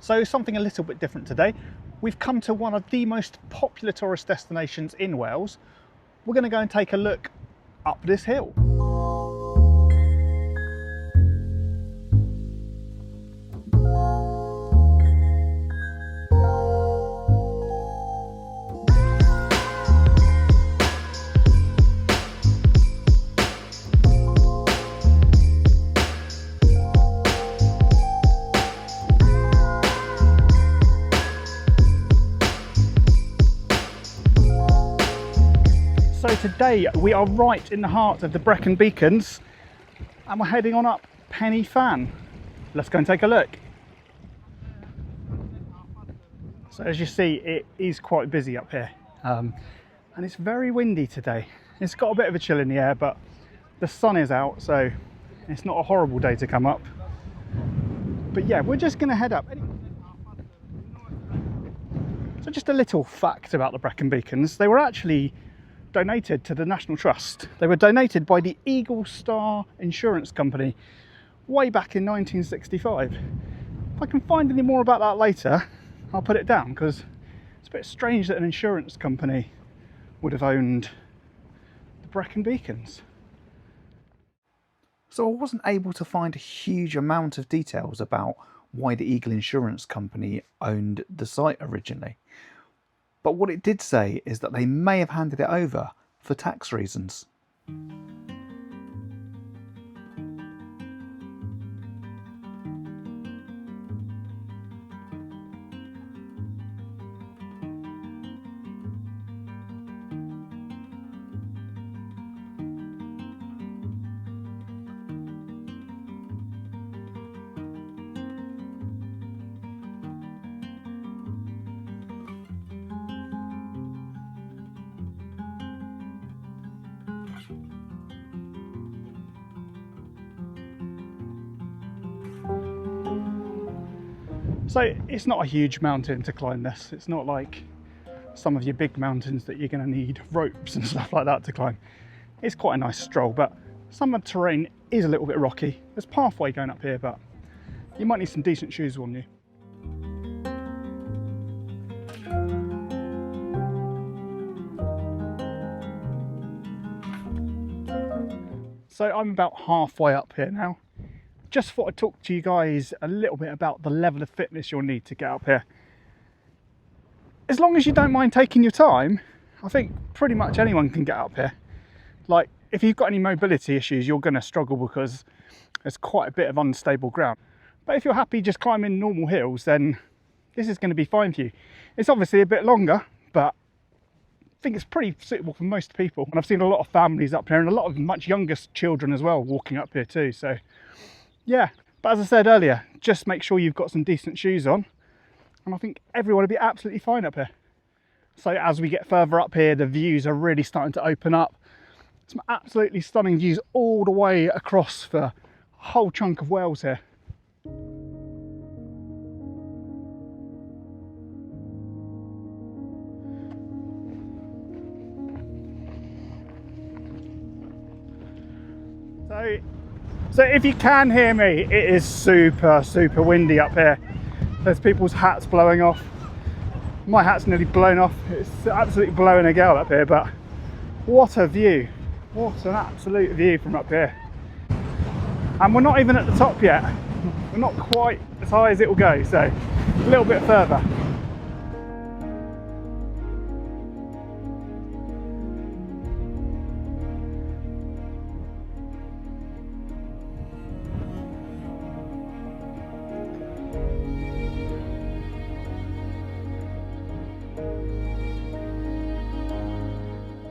So something a little bit different today. We've come to one of the most popular tourist destinations in Wales. We're going to go and take a look up this hill. So today we are right in the heart of the Brecon Beacons and we're heading on up Pen y Fan. Let's go and take a look. So as you see, it is quite busy up here and it's very windy today. It's got a bit of a chill in the air, but the sun is out, so it's not a horrible day to come up. But yeah, we're just going to head up. So just a little fact about the Brecon Beacons. They were actually donated to the National Trust. They were donated by the Eagle Star Insurance Company way back in 1965. If I can find any more about that later, I'll put it down, because it's a bit strange that an insurance company would have owned the Brecon Beacons. So I wasn't able to find a huge amount of details about why the Eagle Insurance Company owned the site originally. But what it did say is that they may have handed it over for tax reasons. So it's not a huge mountain to climb this. It's not like some of your big mountains that you're going to need ropes and stuff like that to climb. It's quite a nice stroll, but some of the terrain is a little bit rocky. There's pathway going up here, but you might need some decent shoes on you. So I'm about halfway up here now. Just thought I'd talk to you guys a little bit about the level of fitness you'll need to get up here. As long as you don't mind taking your time, I think pretty much anyone can get up here. Like, if you've got any mobility issues, you're going to struggle because there's quite a bit of unstable ground. But if you're happy just climbing normal hills, then this is going to be fine for you. It's obviously a bit longer, but I think it's pretty suitable for most people. And I've seen a lot of families up here and a lot of much younger children as well walking up here too. So yeah, but as I said earlier, just make sure you've got some decent shoes on, and I think everyone will be absolutely fine up here. So as we get further up here, the views are really starting to open up. Some absolutely stunning views all the way across for a whole chunk of Wales here. So if you can hear me, it is super windy up here. There's people's hats blowing off. My hat's nearly blown off. It's absolutely blowing a gale up here, but what a view. What an absolute view from up here. And we're not even at the top yet. We're not quite as high as it will go, so a little bit further.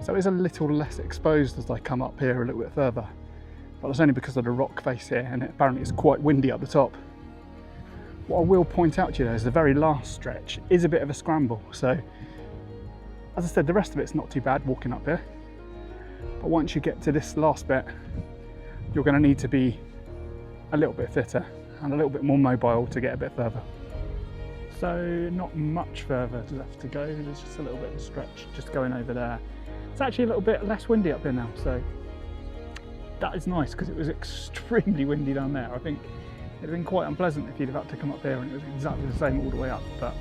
So it's a little less exposed as I come up here a little bit further, but that's only because of the rock face here, and apparently it's quite windy up the top. What I will point out to you though is the very last stretch is a bit of a scramble. So as I said, the rest of it's not too bad walking up here, but once you get to this last bit, you're going to need to be a little bit fitter and a little bit more mobile to get a bit further. So not much further left to go, there's just a little bit of a stretch just going over there. It's actually a little bit less windy up here now, so that is nice because it was extremely windy down there. I think It'd have been quite unpleasant if you'd have had to come up here and it was exactly the same all the way up, but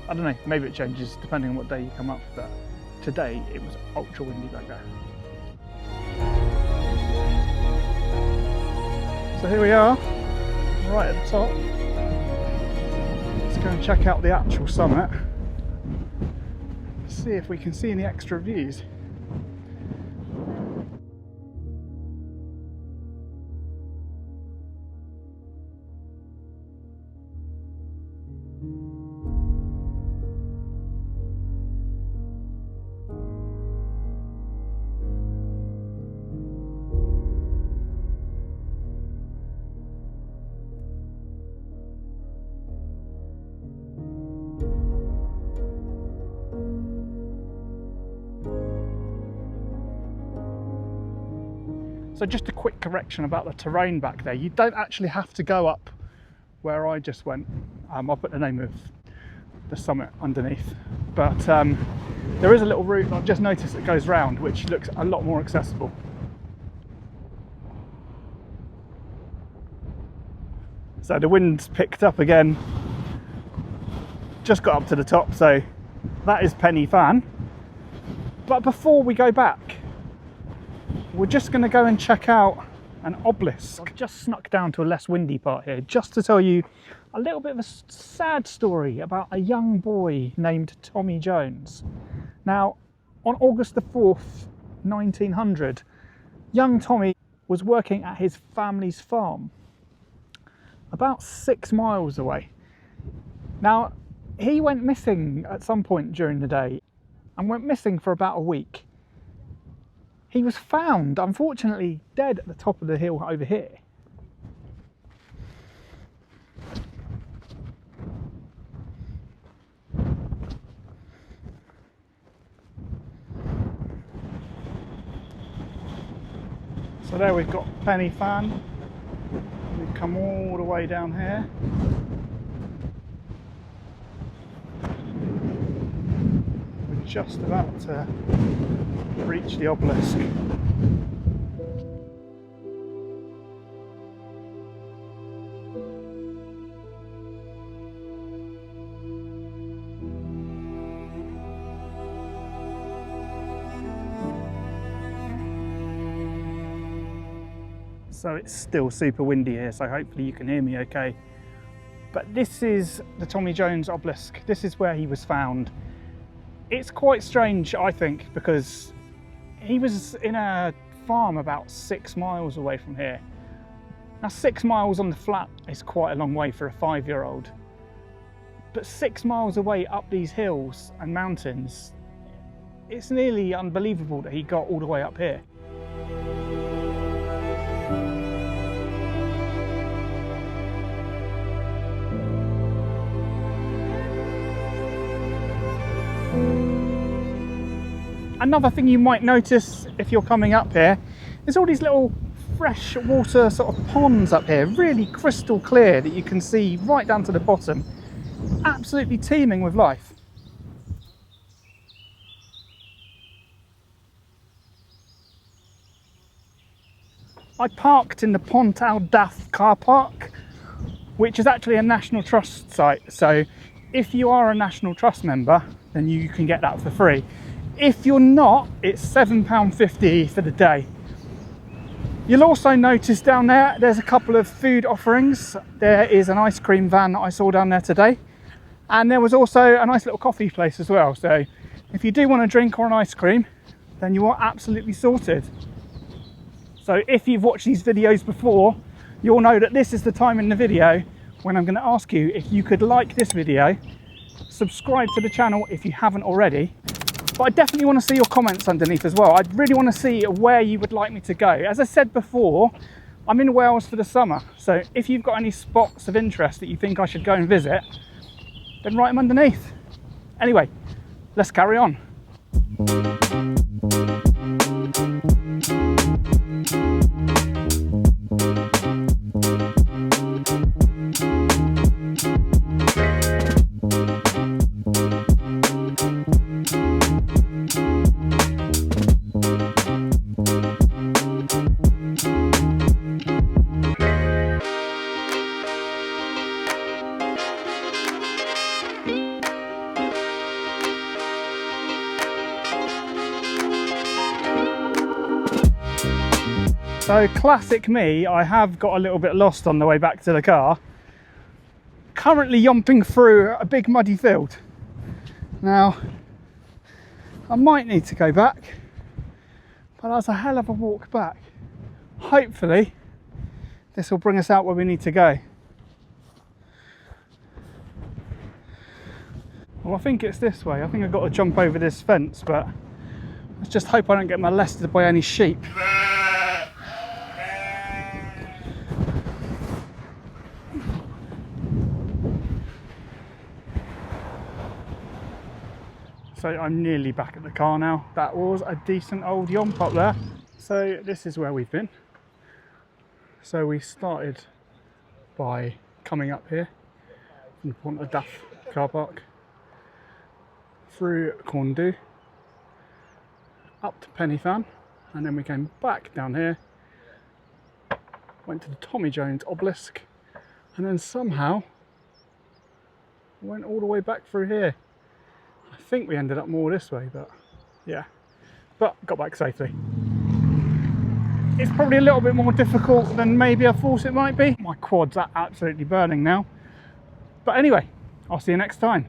I don't know, maybe it changes depending on what day you come up, but today it was ultra windy back there. So here we are, right at the top. Let's go and check out the actual summit. See if we can see any extra views. So just a quick correction about the terrain back there. You don't actually have to go up where I just went. I'll put the name of the summit underneath. But there is a little route I've just noticed that goes round, which looks a lot more accessible. So the wind's picked up again. Just got up to the top, so that is Penny Fan. But before we go back, we're just going to go and check out an obelisk. I've just snuck down to a less windy part here just to tell you a little bit of a sad story about a young boy named Tommy Jones. Now, on August the 4th, 1900, young Tommy was working at his family's farm about 6 miles away. Now, he went missing at some point during the day and went missing for about a week. He was found, unfortunately, dead at the top of the hill over here. So there we've got Penny Fan. We've come all the way down here. We're just about to reach the obelisk. So it's still super windy here, so hopefully you can hear me okay. But this is the Tommy Jones obelisk. This is where he was found. It's quite strange, I think, because he was in a farm about 6 miles away from here. Now 6 miles on the flat is quite a long way for a 5-year-old. But 6 miles away up these hills and mountains, it's nearly unbelievable that he got all the way up here. Another thing you might notice if you're coming up here is all these little fresh water sort of ponds up here, really crystal clear that you can see right down to the bottom, absolutely teeming with life. I parked in the Pont car park, which is actually a National Trust site, so if you are a National Trust member then you can get that for free. If you're not, it's £7.50 for the day. You'll also notice down there, there's a couple of food offerings. There is an ice cream van that I saw down there today. And there was also a nice little coffee place as well. So if you do want a drink or an ice cream, then you are absolutely sorted. So if you've watched these videos before, you'll know that this is the time in the video when I'm going to ask you if you could like this video, subscribe to the channel if you haven't already. But I definitely want to see your comments underneath as well. I really want to see where you would like me to go. As I said before, I'm in Wales for the summer. So if you've got any spots of interest that you think I should go and visit, then write them underneath. Anyway, let's carry on. So classic me, I have got a little bit lost on the way back to the car. Currently yomping through a big muddy field. Now, I might need to go back, but that's a hell of a walk back. Hopefully, this will bring us out where we need to go. Well, I think it's this way. I think I've got to jump over this fence, but let's just hope I don't get molested by any sheep. So I'm nearly back at the car now. That was a decent old yomp up there. So this is where we've been. So we started by coming up here from the Pont car park, through Corndu, up to Pennyfan, and then we came back down here, went to the Tommy Jones Obelisk, and then somehow went all the way back through here. I think we ended up more this way, but yeah, but got back safely. It's probably a little bit more difficult than maybe I thought it might be. My quads are absolutely burning now. But anyway, I'll see you next time.